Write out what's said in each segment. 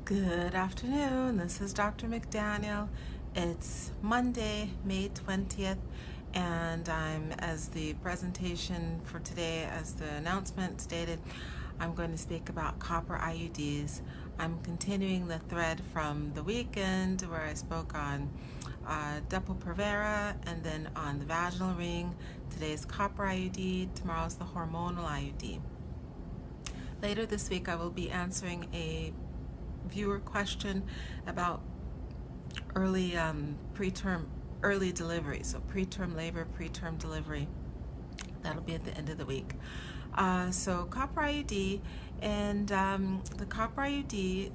Good afternoon, this is Dr. McDaniel. It's Monday, May 20th, and as the presentation for today, as the announcement stated, I'm going to speak about copper IUDs. I'm continuing the thread from the weekend where I spoke on Depo-Provera and then on the vaginal ring. Today's copper IUD, tomorrow's the hormonal IUD. Later this week I will be answering a viewer question about early early delivery, so preterm labor, preterm delivery. That'll be at the end of the week. So copper IUD, and the copper IUD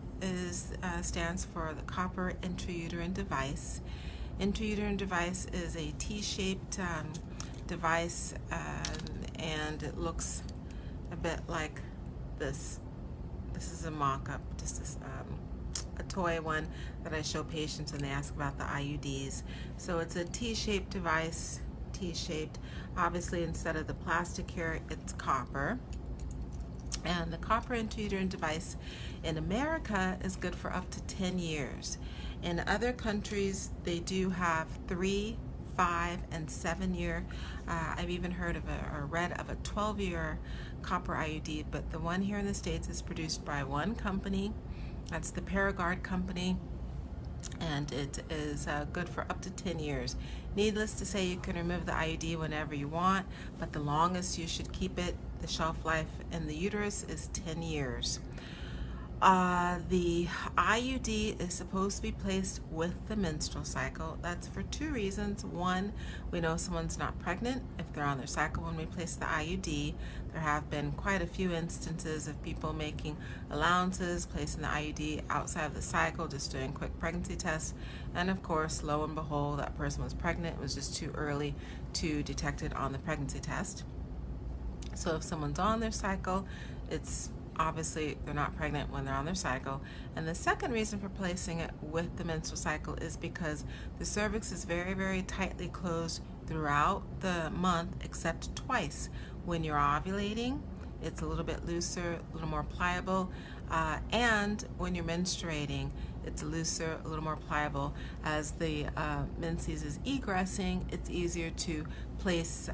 stands for the copper intrauterine device. Intrauterine device is a T-shaped device, and it looks a bit like this. This is a mock-up, just a toy one that I show patients when they ask about the IUDs. So it's a T-shaped device, T-shaped. Obviously, instead of the plastic here, it's copper. And the copper intrauterine device in America is good for up to 10 years. In other countries, they do have 3, 5, and 7-year. I've even heard of or read of a 12-year copper IUD, but the one here in the States is produced by one company. That's the Paragard company, and it is good for up to 10 years. Needless to say, you can remove the IUD whenever you want, but the longest you should keep it, the shelf life in the uterus, is 10 years. The IUD is supposed to be placed with the menstrual cycle. That's for two reasons. One, we know someone's not pregnant if they're on their cycle when we place the IUD. There have been quite a few instances of people making allowances, placing the IUD outside of the cycle, just doing quick pregnancy tests, and of course, lo and behold, that person was pregnant. It was just too early to detect it on the pregnancy test. So if someone's on their cycle, it's obviously they're not pregnant when they're on their cycle. And the second reason for placing it with the menstrual cycle is because the cervix is very, very tightly closed throughout the month, except twice. When you're ovulating, it's a little bit looser, a little more pliable, and when you're menstruating, it's looser, a little more pliable. As the menses is egressing, it's easier to place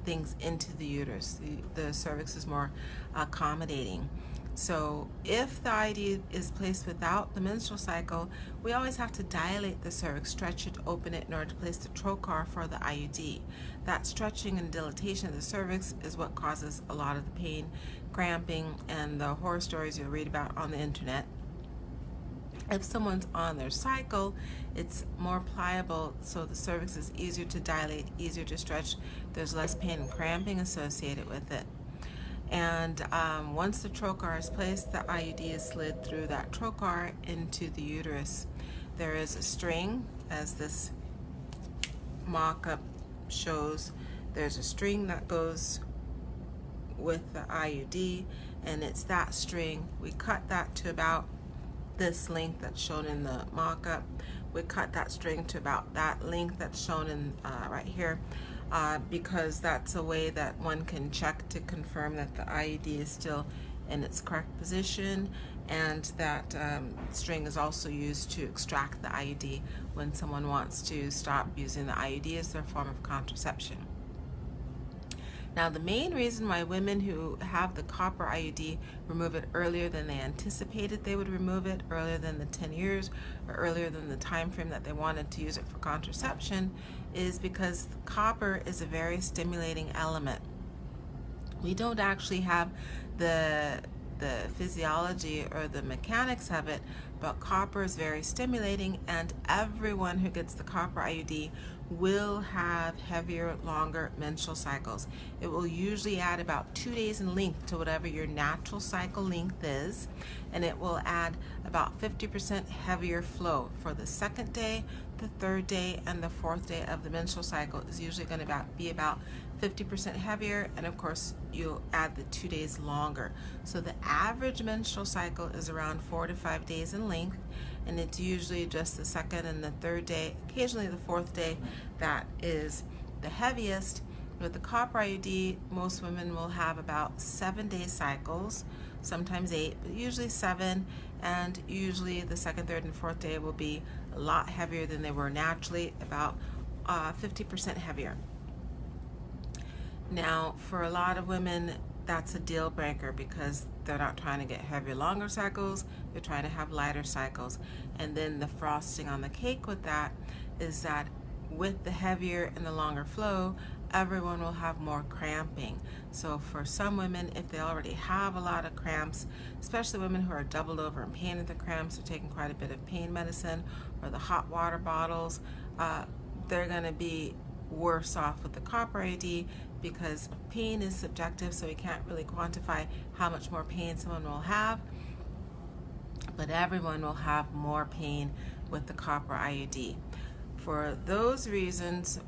things into the uterus. The cervix is more accommodating. So if the IUD is placed without the menstrual cycle, we always have to dilate the cervix, stretch it, open it in order to place the trocar for the IUD. That stretching and dilatation of the cervix is what causes a lot of the pain, cramping, and the horror stories you'll read about on the internet. If someone's on their cycle, it's more pliable, so the cervix is easier to dilate, easier to stretch. There's less pain and cramping associated with it. And once the trocar is placed, the IUD is slid through that trocar into the uterus. There is a string, as this mock-up shows. There's a string that goes with the IUD, and it's that string. We cut that to about this length that's shown in the mock-up. We cut that string to about that length that's shown in right here, because that's a way that one can check to confirm that the IUD is still in its correct position, and that string is also used to extract the IUD when someone wants to stop using the IUD as their form of contraception. Now, the main reason why women who have the copper IUD remove it earlier than they anticipated they would remove it, earlier than the 10 years, or earlier than the time frame that they wanted to use it for contraception, is because copper is a very stimulating element. We don't actually have the physiology or the mechanics of it, but copper is very stimulating, and everyone who gets the copper IUD will have heavier, longer menstrual cycles. It will usually add about 2 days in length to whatever your natural cycle length is, and it will add about 50% heavier flow for the second day, the third day, and the fourth day of the menstrual cycle is usually going to be about 50% heavier, and of course you'll add the 2 days longer. So the average menstrual cycle is around 4 to 5 days in length, and it's usually just the second and the third day, occasionally the fourth day, that is the heaviest. With the copper IUD, most women will have about 7-day cycles. sometimes 8, but usually 7, and usually the second, third, and fourth day will be a lot heavier than they were naturally, about 50% heavier. Now, for a lot of women, that's a deal breaker because they're not trying to get heavier, longer cycles, they're trying to have lighter cycles. And then the frosting on the cake with that is that with the heavier and the longer flow, everyone will have more cramping. So for some women, if they already have a lot of cramps, especially women who are doubled over in pain with the cramps or taking quite a bit of pain medicine or the hot water bottles, they're going to be worse off with the copper IUD because pain is subjective, so we can't really quantify how much more pain someone will have, but everyone will have more pain with the copper IUD. For those reasons,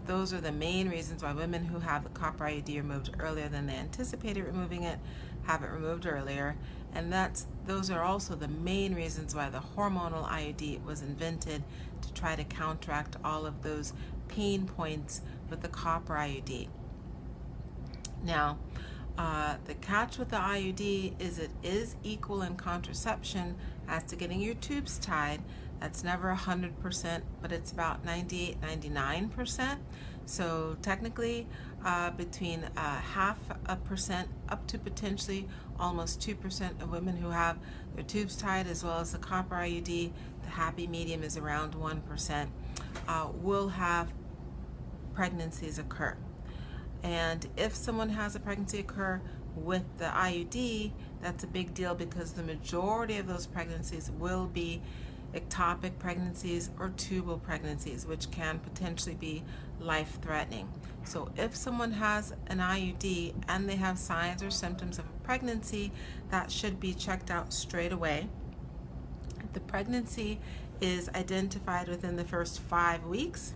those are the main reasons why women who have the copper IUD removed earlier than they anticipated removing it have it removed earlier, and those are also the main reasons why the hormonal IUD was invented, to try to counteract all of those pain points with the copper IUD. Now, the catch with the IUD is it is equal in contraception as to getting your tubes tied. That's never 100%, but it's about 98, 99%. So technically, between 0.5% up to potentially almost 2% of women who have their tubes tied, as well as the copper IUD, the happy medium is around 1%, will have pregnancies occur. And if someone has a pregnancy occur with the IUD, that's a big deal because the majority of those pregnancies will be ectopic pregnancies or tubal pregnancies, which can potentially be life-threatening. So if someone has an IUD and they have signs or symptoms of a pregnancy, that should be checked out straight away. If the pregnancy is identified within the first 5 weeks,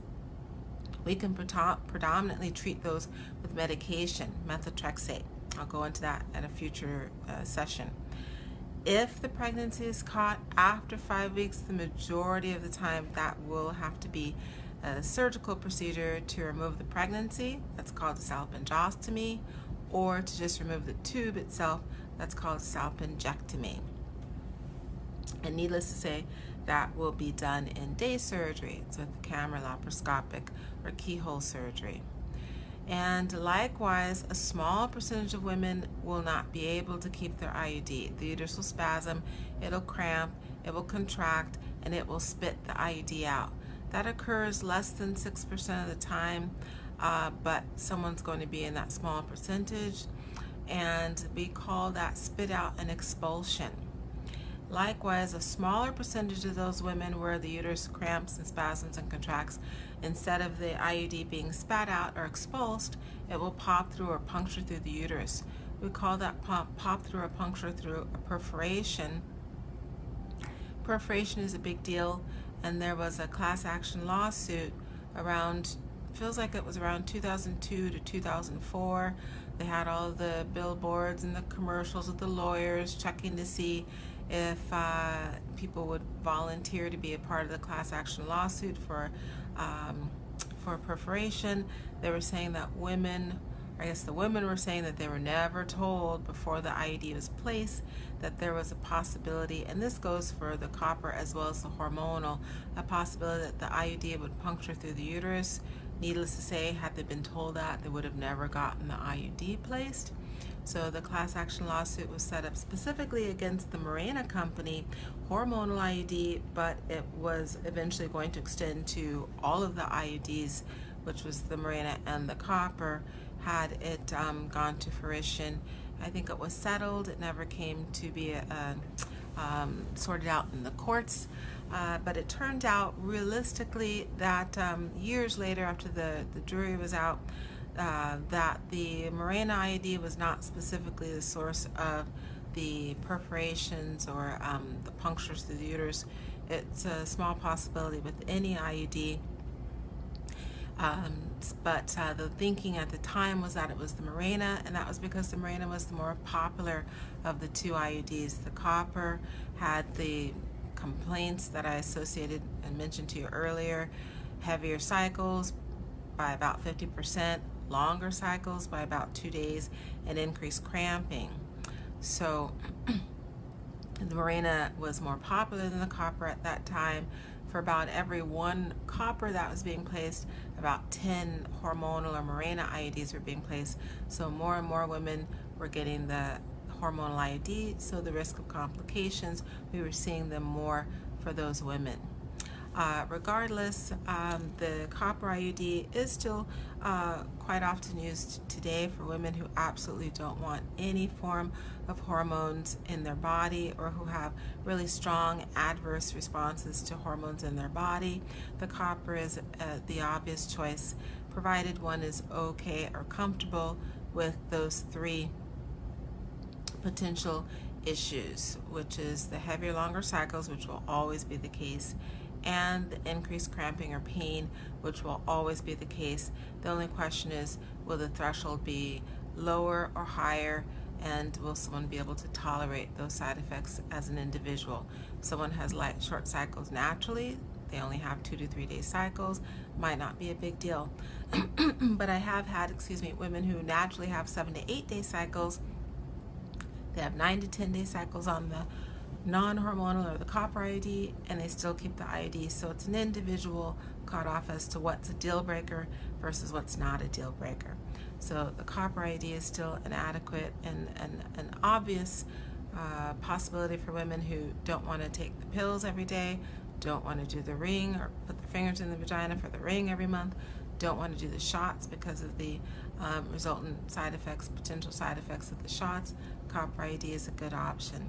we can predominantly treat those with medication, methotrexate. I'll go into that at a future session. If the pregnancy is caught after 5 weeks, the majority of the time that will have to be a surgical procedure to remove the pregnancy. That's called a salpingostomy, or to just remove the tube itself. That's called salpingectomy. And needless to say, that will be done in day surgery. It's with camera laparoscopic or keyhole surgery. And likewise, a small percentage of women will not be able to keep their IUD. The uterus will spasm, it'll cramp, it will contract, and it will spit the IUD out. That occurs less than 6% of the time, but someone's going to be in that small percentage, and we call that spit out an expulsion. Likewise, a smaller percentage of those women where the uterus cramps and spasms and contracts, instead of the IUD being spat out or expulsed, it will pop through or puncture through the uterus. We call that pop through or puncture through a perforation. Perforation is a big deal, and there was a class action lawsuit around, feels like it was around 2002 to 2004. They had all of the billboards and the commercials with the lawyers checking to see if people would volunteer to be a part of the class action lawsuit for perforation. They were saying that the women were saying that they were never told before the IUD was placed that there was a possibility, and this goes for the copper as well as the hormonal, a possibility that the IUD would puncture through the uterus. Needless to say, had they been told that, they would have never gotten the IUD placed. So the class action lawsuit was set up specifically against the Mirena company, hormonal IUD, but it was eventually going to extend to all of the IUDs, which was the Mirena and the copper, had it gone to fruition. I think it was settled. It never came to be sorted out in the courts, but it turned out realistically that years later, after the jury was out, that the Mirena IUD was not specifically the source of the perforations or the punctures through the uterus. It's a small possibility with any IUD. But the thinking at the time was that it was the Mirena, and that was because the Mirena was the more popular of the two IUDs. The copper had the complaints that I associated and mentioned to you earlier: heavier cycles by about 50%, longer cycles by about 2 days, and increased cramping. So the Mirena was more popular than the copper at that time. For about every one copper that was being placed, about 10 hormonal or Mirena IUDs were being placed. So more and more women were getting the hormonal IUD, so the risk of complications, we were seeing them more for those women. Regardless, the copper IUD is still quite often used today for women who absolutely don't want any form of hormones in their body, or who have really strong adverse responses to hormones in their body. The copper is the obvious choice, provided one is okay or comfortable with those three potential issues, which is the heavier, longer cycles, which will always be the case, and the increased cramping or pain, which will always be the case. The only question is, will the threshold be lower or higher, and will someone be able to tolerate those side effects as an individual? If someone has light, short cycles naturally, they only have 2 to 3 day cycles, might not be a big deal. But I have had, women who naturally have 7 to 8 day cycles. They have 9 to 10 day cycles on the non-hormonal or the copper IUD, and they still keep the IUD. So it's an individual cutoff as to what's a deal breaker versus what's not a deal breaker. So the copper IUD is still an adequate and an obvious possibility for women who don't want to take the pills every day, don't want to do the ring or put their fingers in the vagina for the ring every month, don't want to do the shots because of the resultant side effects, potential side effects of the shots. Copper IUD is a good option.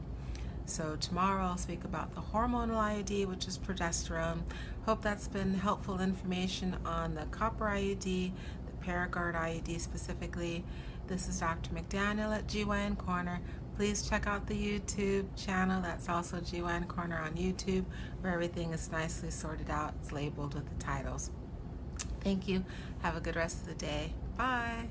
So tomorrow I'll speak about the hormonal IUD, which is progesterone. Hope that's been helpful information on the copper IUD, the Paragard IUD specifically. This is Dr. McDaniel at GYN Corner. Please check out the YouTube channel. That's also GYN Corner on YouTube, where everything is nicely sorted out. It's labeled with the titles. Thank you. Have a good rest of the day. Bye.